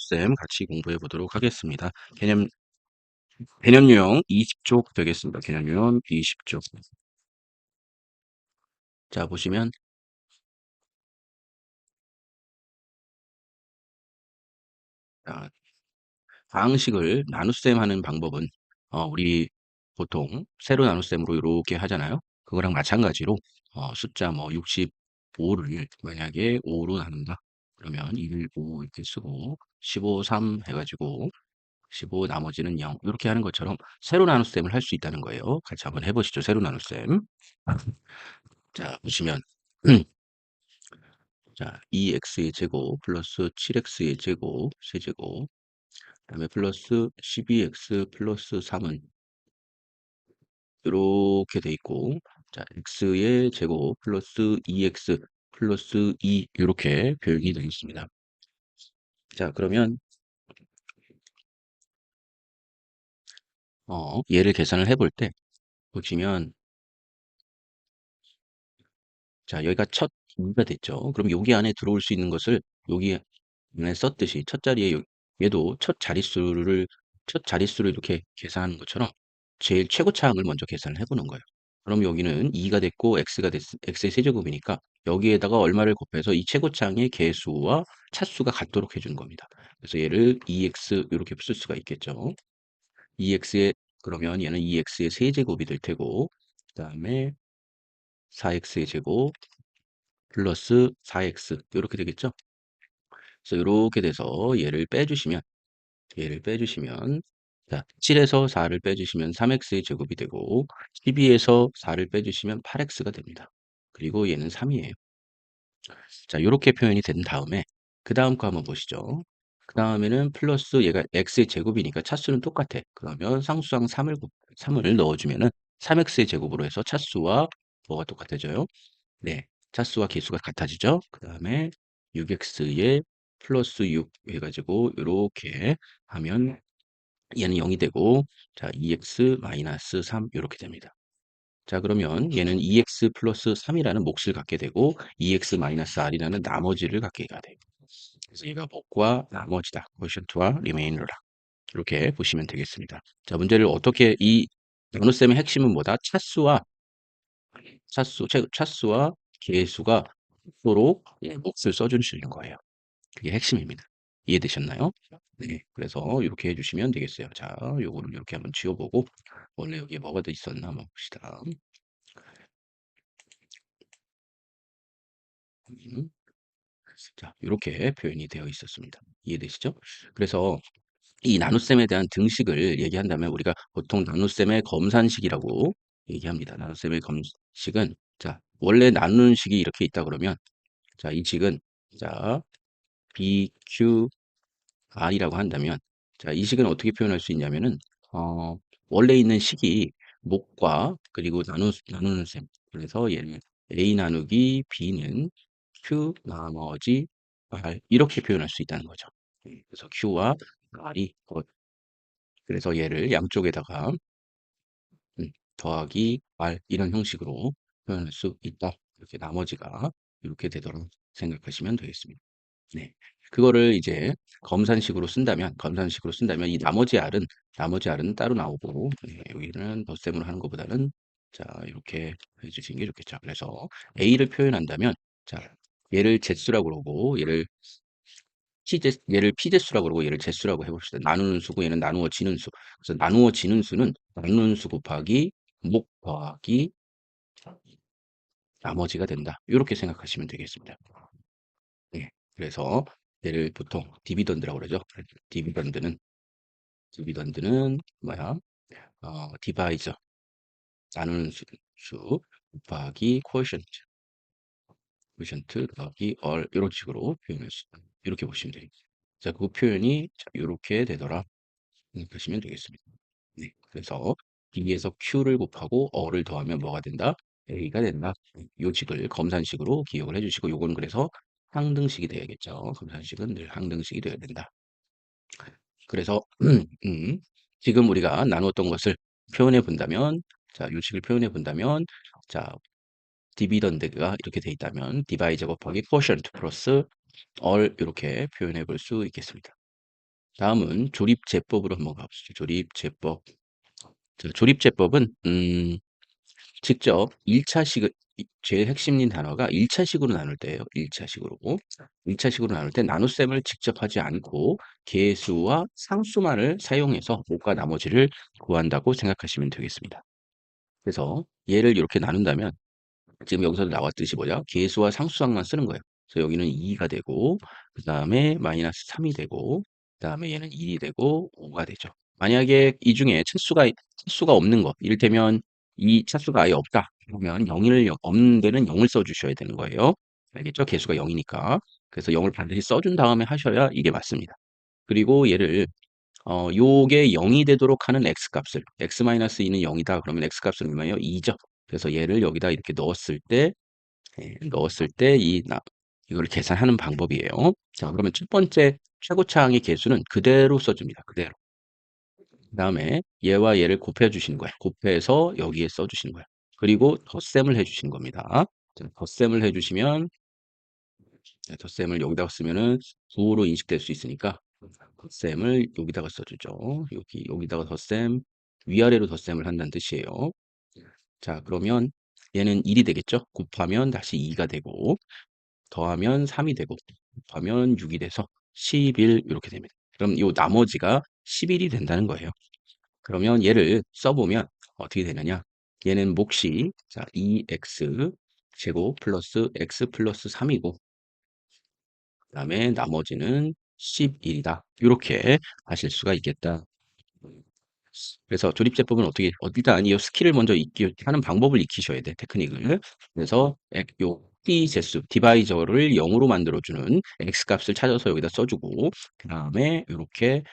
쌤 같이 공부해 보도록 하겠습니다. 개념 유형 20쪽 되겠습니다. 개념 유형 20쪽. 자, 보시면, 자, 방식을 나눗셈 하는 방법은, 우리 보통 세로 나눗셈으로 이렇게 하잖아요. 그거랑 마찬가지로, 숫자 뭐 65를 만약에 5로 나눈다. 그러면 1, 5 이렇게 쓰고, 15, 3 해가지고, 15 나머지는 0. 이렇게 하는 것처럼 세로 나눗셈을 할 수 있다는 거예요. 같이 한번 해보시죠. 세로 나눗셈. 자, 보시면 자, 2x의 제곱 플러스 7x의 제곱 세제곱 그다음에 플러스 12x 플러스 3은 이렇게 돼 있고 자, x의 제곱 플러스 2x 플러스 2 이렇게 표현이 되어 있습니다. 자, 그러면 얘를 계산을 해볼 때 보시면 자, 여기가 첫 2가 됐죠. 그럼 여기 안에 들어올 수 있는 것을 여기 안에 썼듯이 첫 자리에 얘도 첫 자릿수를 이렇게 계산하는 것처럼 제일 최고차항을 먼저 계산을 해보는 거예요. 그럼 여기는 2가 됐고 x의 세제곱이니까 여기에다가 얼마를 곱해서 이 최고차항의 개수와 차수가 같도록 해주는 겁니다. 그래서 얘를 2x 이렇게 쓸 수가 있겠죠. 2x의 그러면 얘는 2x의 세제곱이 될 테고 그 다음에 4x의 제곱 플러스 4x 이렇게 되겠죠. 그래서 이렇게 돼서 얘를 빼주시면 자, 7에서 4를 빼주시면 3x의 제곱이 되고 12에서 4를 빼주시면 8x가 됩니다. 그리고 얘는 3이에요. 자, 이렇게 표현이 된 다음에 그 다음 거 한번 보시죠. 그 다음에는 플러스 얘가 x의 제곱이니까 차수는 똑같아. 그러면 상수항 3을 넣어주면은 3x의 제곱으로 해서 차수와 뭐가 똑같아져요? 네, 차수와 개수가 같아지죠. 그 다음에 6x에 플러스 6 해가지고 이렇게 하면 얘는 0이 되고 자 2x 마이너스 3 이렇게 됩니다. 자 그러면 얘는 2x 플러스 3이라는 몫을 갖게 되고 2x 마이너스 r이라는 나머지를 갖게 돼요. 그래서 얘가 몫과 나머지다. quotient와 remainder다. 이렇게 보시면 되겠습니다. 자 문제를 어떻게 이 나눗셈의 핵심은 뭐다? 차수와 개수가 서로 몫을 써주시는 거예요. 그게 핵심입니다. 이해되셨나요? 네. 그래서 이렇게 해주시면 되겠어요. 자, 요거를 이렇게 한번 지워보고, 원래 여기에 뭐가 더 있었나 한번 봅시다. 음, 자, 이렇게 표현이 되어 있었습니다. 이해되시죠? 그래서 이 나눗셈에 대한 등식을 얘기한다면 우리가 보통 나눗셈의 검산식이라고 얘기합니다. 나눗셈의 검식은 자, 원래 나누는 식이 이렇게 있다 그러면 자, 이 식은 자, BQ R이라고 한다면 자, 이 식은 어떻게 표현할 수 있냐면은 원래 있는 식이 목과 그리고 나누는 셈. 그래서 얘는 A 나누기 B는 Q 나머지 R 이렇게 표현할 수 있다는 거죠. 그래서 Q와 R이 그래서 얘를 양쪽에다가 더하기 R 이런 형식으로 표현할 수 있다. 이렇게 나머지가 이렇게 되도록 생각하시면 되겠습니다. 네. 그거를 이제 검산식으로 쓴다면 이 나머지 R은 따로 나오고 네, 여기는 덧셈으로 하는 것보다는 자, 이렇게 해 주시는 게 좋겠죠. 그래서 A를 표현한다면 자, 얘를 제수라고 그러고 얘를 피제수라고 그러고 얘를 제수라고 해 봅시다. 나누는 수고 얘는 나누어지는 수. 그래서 나누어지는 수는 나누는 수 곱하기 목 더하기 나머지가 된다. 이렇게 생각하시면 되겠습니다. 네. 그래서 얘를 보통 디비던드라고 그러죠. 디비던드는 디비던드는 뭐야? 디바이저 나누는 수 곱하기 코에션트 더하기 이런 식으로 표현할 수 있다. 이렇게 보시면 됩니다. 자, 그 표현이 이렇게 되더라 생각하시면 되겠습니다. 네. 그래서 B에서 Q를 곱하고 어를 더하면 뭐가 된다? A가 된다. 요 식을 검산식으로 기억을 해주시고 요거는 그래서 항등식이 되어야겠죠. 검산식은 늘 항등식이 되어야 된다. 그래서 지금 우리가 나누었던 것을 표현해 본다면 자, 요 식을 표현해 본다면 자, 디비던드가 이렇게 돼 있다면 디바이저 곱하기 quotient 플러스 얼 이렇게 표현해 볼 수 있겠습니다. 다음은 조립제법으로 한번 가보시죠. 조립제법. 자, 조립제법은 직접 1차식을 제일 핵심인 단어가 1차식으로 나눌 때예요. 1차식으로. 1차식으로 나눌 때 나눗셈을 직접 하지 않고 계수와 상수만을 사용해서 몫과 나머지를 구한다고 생각하시면 되겠습니다. 그래서 얘를 이렇게 나눈다면 지금 여기서 나왔듯이 뭐냐? 계수와 상수항만 쓰는 거예요. 그래서 여기는 2가 되고 그다음에 마이너스 3이 되고 그다음에 얘는 1이 되고 5가 되죠. 만약에 이 중에 차수가 없는 거, 이를테면 이 차수가 아예 없다. 그러면 0을 없는 데는 0을 써 주셔야 되는 거예요. 알겠죠? 계수가 0이니까. 그래서 0을 반드시 써준 다음에 하셔야 이게 맞습니다. 그리고 얘를 요게 0이 되도록 하는 x-값을 x-2는 0이다. 그러면 x-값은 얼마예요? 2죠. 그래서 얘를 여기다 이렇게 넣었을 때 이걸 계산하는 방법이에요. 자, 그러면 첫 번째 최고차항의 계수는 그대로 써줍니다. 그대로. 그다음에 얘와 얘를 곱해 주시는 거예요. 곱해서 여기에 써 주시는 거예요. 그리고 덧셈을 해 주시는 겁니다. 자, 덧셈을 해 주시면 덧셈을 여기다가 쓰면은 9로 인식될 수 있으니까 덧셈을 여기다가 써주죠. 여기다가 덧셈, 위아래로 덧셈을 한다는 뜻이에요. 자, 그러면 얘는 1이 되겠죠? 곱하면 다시 2가 되고, 더하면 3이 되고, 곱하면 6이 돼서 11 이렇게 됩니다. 그럼 요 나머지가 11이 된다는 거예요. 그러면 얘를 써보면 어떻게 되느냐? 얘는 몫이 자 2x 제곱 플러스 x 플러스 3이고, 그다음에 나머지는 11이다. 이렇게 하실 수가 있겠다. 그래서 조립제법은 어떻게 일단 이 스킬을 먼저 익히 하는 방법을 익히셔야 돼. 테크닉을. 그래서 요 p 제수 디바이저를 0으로 만들어 주는 x 값을 찾아서 여기다 써 주고 그다음에 요렇게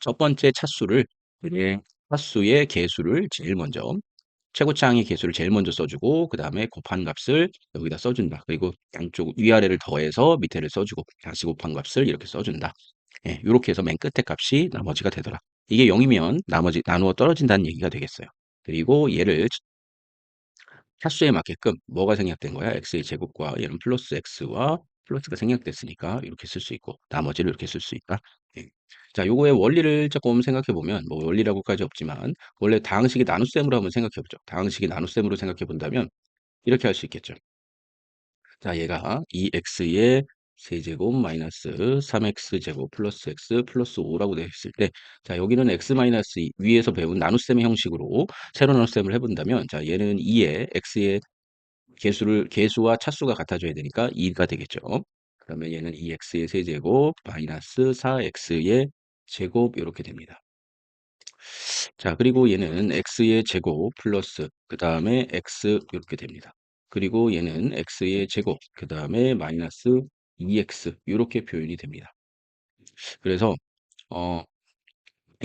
첫 번째 차수를 네, 차수의 계수를 제일 먼저 최고차항의 계수를 제일 먼저 써주고 그다음에 곱한 값을 여기다 써준다. 그리고 양쪽 위아래를 더해서 밑에를 써주고 다시 곱한 값을 이렇게 써준다. 예, 이렇게 해서 맨 끝에 값이 나머지가 되더라. 이게 0이면 나머지 나누어 떨어진다는 얘기가 되겠어요. 그리고 얘를 차수에 맞게끔 뭐가 생략된 거야? x의 제곱과 얘는 플러스 x와 플러스가 생략됐으니까 이렇게 쓸 수 있고 나머지를 이렇게 쓸 수 있다. 예. 자, 요거의 원리를 조금 생각해 보면 뭐 원리라고까지 없지만 원래 다항식의 나눗셈으로 한번 생각해 보죠. 다항식의 나눗셈으로 생각해 본다면 이렇게 할 수 있겠죠. 자, 얘가 2x의 세제곱 마이너스 3x 제곱 플러스 x 플러스 5라고 되어 있을 때, 자, 여기는 x 마이너스 2, 위에서 배운 나눗셈의 형식으로 세로 나눗셈을 해본다면, 자, 얘는 2의 x의 계수와 차수가 같아져야 되니까 2가 되겠죠. 그러면 얘는 2x의 세제곱 마이너스 4x의 제곱 이렇게 됩니다. 자, 그리고 얘는 x의 제곱 플러스 그 다음에 x 이렇게 됩니다. 그리고 얘는 x의 제곱 그 다음에 마이너스 2x 이렇게 표현이 됩니다. 그래서 어,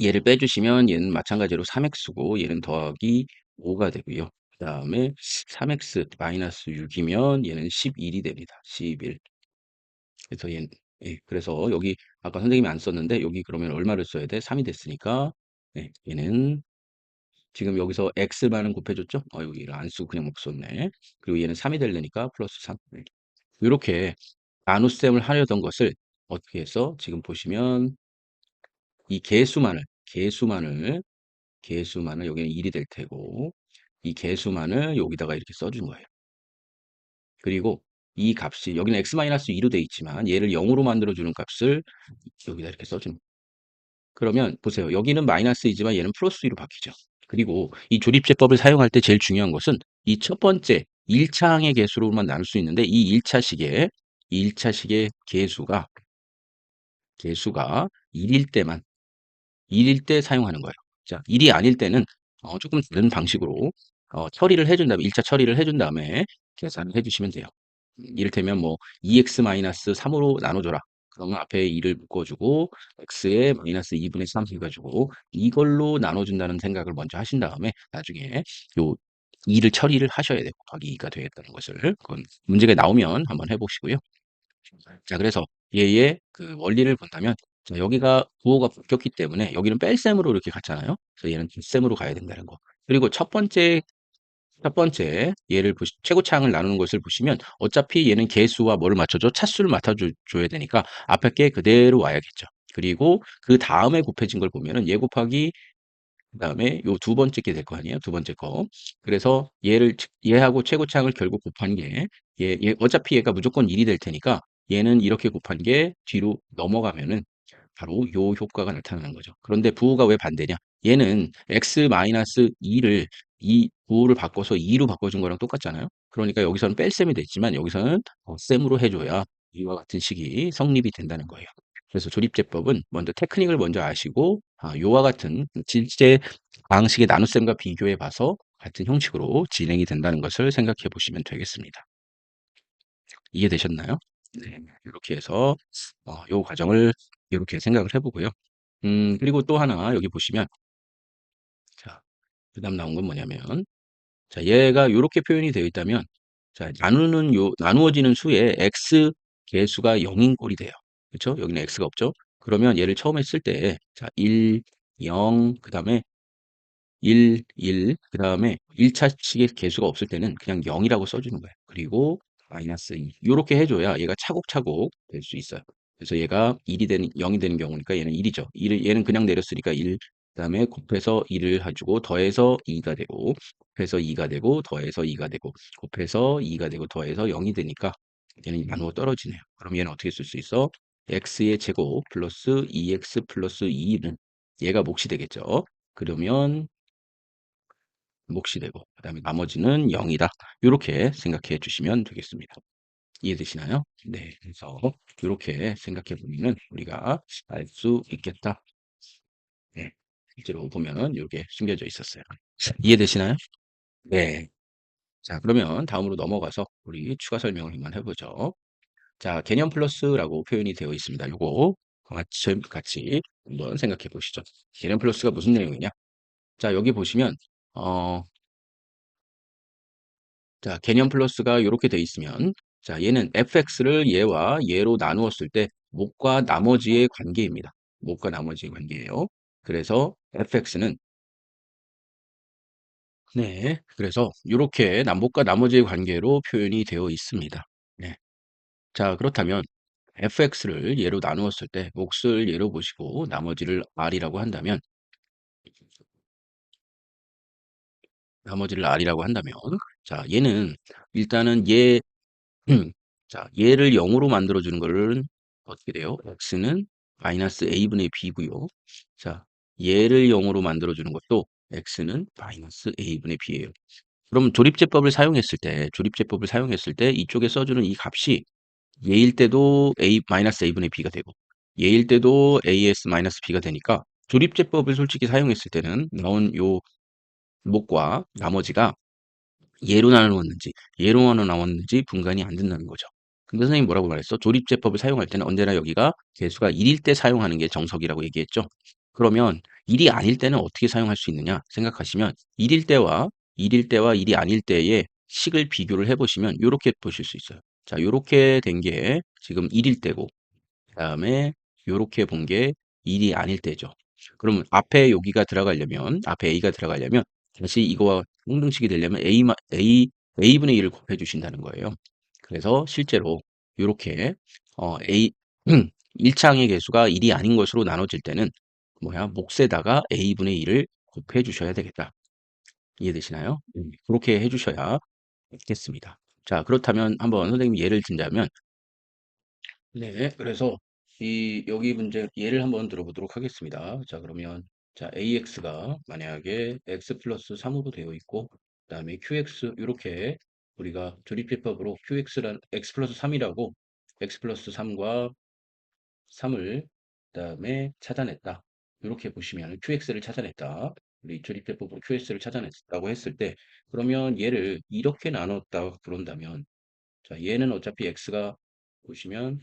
얘를 빼주시면 얘는 마찬가지로 3x고 얘는 더하기 5가 되고요. 그 다음에 3x 마이너스 6이면 얘는 11이 됩니다. 11. 그래서 그래서 여기 아까 선생님이 안 썼는데 여기 그러면 얼마를 써야 돼? 3이 됐으니까 얘는 지금 여기서 x만은 곱해줬죠? 여기를 안 쓰고 그냥 못 썼네. 그리고 얘는 3이 되려니까 플러스 3. 이렇게 나눗셈을 하려던 것을 어떻게 해서 지금 보시면 이 계수만을 여기는 1이 될 테고 이 계수만을 여기다가 이렇게 써준 거예요. 그리고 이 값이 여기는 x-2로 돼 있지만 얘를 0으로 만들어주는 값을 여기다 이렇게 써주는 거예요. 그러면 보세요. 여기는 마이너스이지만 얘는 플러스 2로 바뀌죠. 그리고 이 조립제법을 사용할 때 제일 중요한 것은 이 첫 번째 1차항의 계수로만 나눌 수 있는데 이 1차식의 계수가 1일 때 사용하는 거예요. 자, 1이 아닐 때는 조금 다른 방식으로 처리를 해준 다음에 1차 처리를 해준 다음에 계산을 해주시면 돼요. 이를테면 뭐 2x-3으로 나눠줘라. 그러면 앞에 2를 묶어주고 x에 마이너스 2분의 3 해가지고 이걸로 나눠준다는 생각을 먼저 하신 다음에 나중에 요 2를 처리를 하셔야 돼요. 곱하기 2가 되겠다는 것을. 그건 문제가 나오면 한번 해보시고요. 자, 그래서 얘의 그 원리를 본다면 자, 여기가 부호가 바뀌었기 때문에 여기는 뺄셈으로 이렇게 갔잖아요. 그래서 얘는 뒷셈으로 가야 된다는 거. 그리고 첫 번째 얘를 최고차항을 나누는 것을 보시면 어차피 얘는 계수와 뭐를 맞춰줘? 차수를 맡아줘야 되니까 앞에 게 그대로 와야겠죠. 그리고 그다음에 곱해진 걸 보면은 얘 곱하기 그다음에 요 두 번째 게 될 거 아니에요? 두 번째 거. 그래서 얘하고 최고차항을 결국 곱한 게 얘 어차피 얘가 무조건 1이 될 테니까 얘는 이렇게 곱한 게 뒤로 넘어가면은 바로 요 효과가 나타나는 거죠. 그런데 부호가 왜 반대냐? 얘는 x-2를 이 부호를 바꿔서 2로 바꿔준 거랑 똑같잖아요. 그러니까 여기서는 뺄셈이 됐지만 여기서는 덧셈으로 해줘야 이와 같은 식이 성립이 된다는 거예요. 그래서 조립제법은 먼저 테크닉을 먼저 아시고 요와 같은 실제 방식의 나눗셈과 비교해 봐서 같은 형식으로 진행이 된다는 것을 생각해 보시면 되겠습니다. 이해되셨나요? 네. 이렇게 해서 요 과정을 이렇게 생각을 해 보고요. 그리고 또 하나 여기 보시면 자, 그다음 나온 건 뭐냐면 자, 얘가 요렇게 표현이 되어 있다면 자, 나누어지는 수에 x 개수가 0인 꼴이 돼요. 그렇죠? 여기는 x가 없죠? 그러면 얘를 처음에 쓸 때 자, 1, 0, 그다음에 1, 1, 그 다음에 1차 식의 개수가 없을 때는 그냥 0이라고 써주는 거예요. 그리고 마이너스 2. 이렇게 해줘야 얘가 차곡차곡 될 수 있어요. 그래서 얘가 1이 되는, 0이 되는 경우니까 얘는 1이죠. 얘는 그냥 내렸으니까 1, 그 다음에 곱해서 1을 해주고 더해서 2가 되고 곱해서 2가 되고 더해서 2가 되고 곱해서 2가 되고 더해서 0이 되니까 얘는 나누어 떨어지네요. 그럼 얘는 어떻게 쓸 수 있어? x의 제곱 플러스 2x 플러스 2는 얘가 몫이 되겠죠. 그러면 몫이 되고 그다음에 나머지는 0이다. 요렇게 생각해 주시면 되겠습니다. 이해되시나요? 네. 그래서 요렇게 생각해 보면은 우리가 알 수 있겠다. 네. 실제로 보면은 요렇게 숨겨져 있었어요. 이해되시나요? 네. 자, 그러면 다음으로 넘어가서 우리 추가 설명을 한번 해 보죠. 자, 개념 플러스라고 표현이 되어 있습니다. 요거 같이 한번 생각해 보시죠. 개념 플러스가 무슨 내용이냐? 자, 여기 보시면 어 자, 개념 플러스가 이렇게 돼 있으면 자, 얘는 fx를 얘와 얘로 나누었을 때 목과 나머지의 관계입니다. 목과 나머지의 관계예요. 그래서 fx는 네, 그래서 이렇게 목과 나머지의 관계로 표현이 되어 있습니다. 네. 자, 그렇다면 fx를 얘로 나누었을 때 몫을 얘로 보시고 나머지를 r이라고 한다면 자, 얘는 일단은 자, 얘를 0으로 만들어주는 거는 어떻게 돼요? x는 마이너스 a분의 b고요. 자, 얘를 0으로 만들어주는 것도 x는 마이너스 a분의 b예요. 그럼 조립제법을 사용했을 때 이쪽에 써주는 이 값이 얘일 때도 마이너스 a분의 b가 되고 얘일 때도 as 마이너스 b가 되니까 조립제법을 솔직히 사용했을 때는 나온 요 목과 나머지가 예로 나누었는지 예로 나왔는지 분간이 안 된다는 거죠. 근데 선생님 뭐라고 말했어? 조립제법을 사용할 때는 언제나 여기가 개수가 1일 때 사용하는 게 정석이라고 얘기했죠. 그러면 1이 아닐 때는 어떻게 사용할 수 있느냐 생각하시면 1일 때와 1이 아닐 때의 식을 비교를 해보시면 이렇게 보실 수 있어요. 자, 이렇게 된 게 지금 1일 때고 그다음에 요렇게 본 게 1이 아닐 때죠. 그러면 앞에 A가 들어가려면 다시 이거와 평등식이 되려면 A분의 1을 곱해 주신다는 거예요. 그래서 실제로 요렇게 A 1창의 개수가 1이 아닌 것으로 나눠질 때는 몫에다가 A분의 1을 곱해 주셔야 되겠다. 이해되시나요? 그렇게 해 주셔야 되겠습니다. 자, 그렇다면 한번 선생님 예를 든다면 네, 그래서 여기 문제 예를 한번 들어보도록 하겠습니다. 자, 그러면 자, AX가 만약에 X 플러스 3으로 되어 있고 그다음에 QX 이렇게 우리가 조립비법으로 QX란 X 플러스 3이라고 X 플러스 3과 3을 그다음에 찾아냈다. 이렇게 보시면 QX를 찾아냈다. 우리 조립비법으로 QX를 찾아냈다고 했을 때 그러면 얘를 이렇게 나눴다 그런다면 자, 얘는 어차피 X가 보시면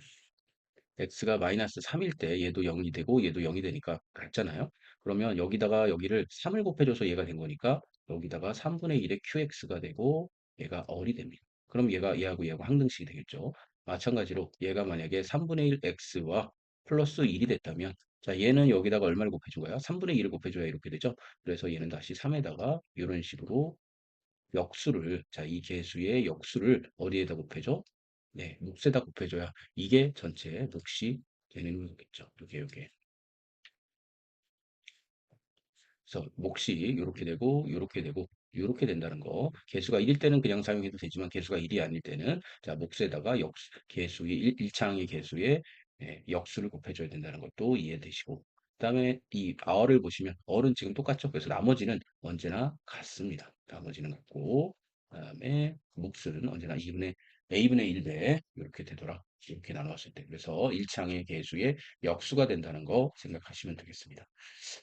x가 마이너스 3일 때 얘도 0이 되고 얘도 0이 되니까 같잖아요. 그러면 여기다가 여기를 3을 곱해줘서 얘가 된 거니까 여기다가 3분의 1의 qx가 되고 얘가 얼이 됩니다. 그럼 얘하고 항등식이 되겠죠. 마찬가지로 얘가 만약에 3분의 1 x와 플러스 1이 됐다면 자, 얘는 여기다가 얼마를 곱해준 거야? 3분의 1을 곱해줘야 이렇게 되죠. 그래서 얘는 다시 3에다가 이런 식으로 자, 이 개수의 역수를 어디에다 곱해줘? 네, 몫에다 곱해줘야 이게 전체 몫이 되는 거겠죠. 요게. 그래서 몫이 요렇게 되고 요렇게 되고 요렇게 된다는 거. 개수가 1일 때는 그냥 사용해도 되지만 개수가 1이 아닐 때는 자 몫에다가 역수 개수의 일창의 개수의 역수를 곱해줘야 된다는 것도 이해되시고 그다음에 이 r을 보시면 r은 지금 똑같죠. 그래서 나머지는 언제나 같습니다. 나머지는 같고 그다음에 몫은 언제나 2분의 a분의 1배 이렇게 되더라. 이렇게 나누었을 때 그래서 일창의 개수의 역수가 된다는 거 생각하시면 되겠습니다.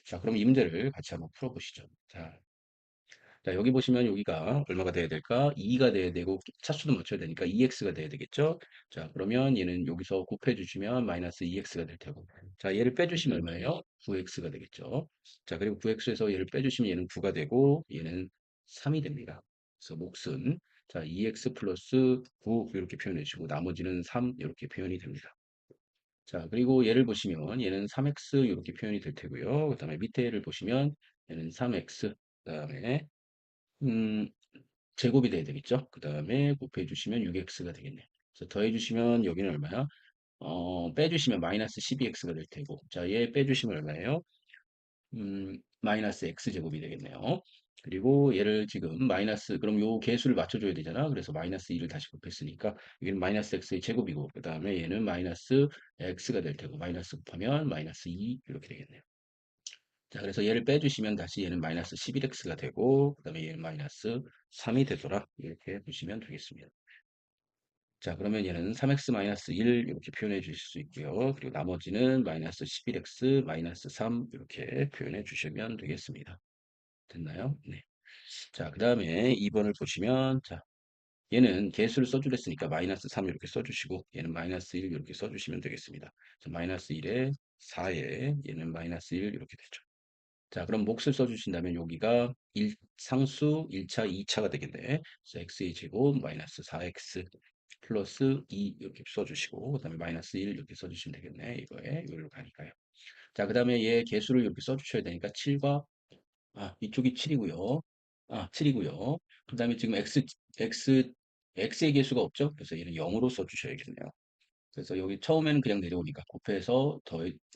자, 그럼 이 문제를 같이 한번 풀어보시죠. 자, 여기 보시면 여기가 얼마가 돼야 될까? 2가 돼야 되고 차수도 맞춰야 되니까 2x가 돼야 되겠죠? 자, 그러면 얘는 여기서 곱해 주시면 마이너스 2x가 될 테고 자, 얘를 빼주시면 얼마예요? 9x가 되겠죠? 자, 그리고 9x에서 얘를 빼주시면 얘는 9가 되고 얘는 3이 됩니다. 그래서 몫은 자, 2x 플러스 9 이렇게 표현해 주시고 나머지는 3 이렇게 표현이 됩니다. 자, 그리고 얘를 보시면 얘는 3x 이렇게 표현이 될 테고요. 그 다음에 밑에 얘를 보시면 얘는 3x, 그 다음에 음, 제곱이 돼야 되겠죠. 그 다음에 곱해 주시면 6x가 되겠네요. 그래서 더해 주시면 여기는 얼마야? 빼주시면 마이너스 12x가 될 테고 자, 얘 빼주시면 얼마예요? 마이너스 x제곱이 되겠네요. 그리고 얘를 지금 마이너스 그럼 요 개수를 맞춰줘야 되잖아. 그래서 마이너스 2를 다시 곱했으니까 여기는 마이너스 x의 제곱이고 그 다음에 얘는 마이너스 x가 될 테고 마이너스 곱하면 마이너스 2 이렇게 되겠네요. 자 그래서 얘를 빼주시면 다시 얘는 마이너스 11x가 되고 그 다음에 얘는 마이너스 3이 되더라. 이렇게 보시면 되겠습니다. 자 그러면 얘는 3x 마이너스 1 이렇게 표현해 주실 수 있고요. 그리고 나머지는 마이너스 11x 마이너스 3 이렇게 표현해 주시면 되겠습니다. 됐나요? 네. 자, 그 다음에 2번을 보시면, 자, 얘는 개수를 써주랬으니까 마이너스 3 이렇게 써주시고, 얘는 마이너스 1 이렇게 써주시면 되겠습니다. 자, 마이너스 1에 4에 얘는 마이너스 1 이렇게 되죠. 자, 그럼 몫을 써주신다면 여기가 상수 1차, 2차가 되겠네. 그래서 x의 제곱 마이너스 4x 플러스 2 이렇게 써주시고, 그 다음에 마이너스 1 이렇게 써주시면 되겠네. 이거에, 이걸로 가니까요. 자, 그 다음에 얘 개수를 이렇게 써주셔야 되니까 7과 이쪽이 7이고요. 7이고요. 그 다음에 지금 x, x의 개수가 없죠? 그래서 얘는 0으로 써주셔야겠네요. 그래서 여기 처음에는 그냥 내려오니까 곱해서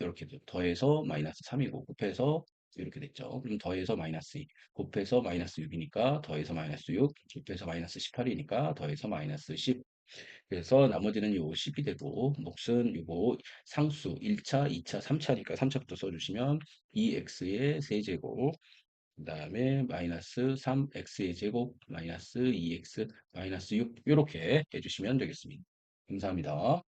이렇게 더해서 마이너스 3이고 곱해서 이렇게 됐죠. 그럼 더해서 마이너스 2, 곱해서 마이너스 6이니까 더해서 마이너스 6, 곱해서 마이너스 18이니까 더해서 마이너스 10. 그래서 나머지는 요 10이 되고 몫은 요거 상수 1차, 2차, 3차니까 3차부터 써주시면 2x의 세제곱 그 다음에 마이너스 3x의 제곱 마이너스 2x 마이너스 6 이렇게 해주시면 되겠습니다. 감사합니다.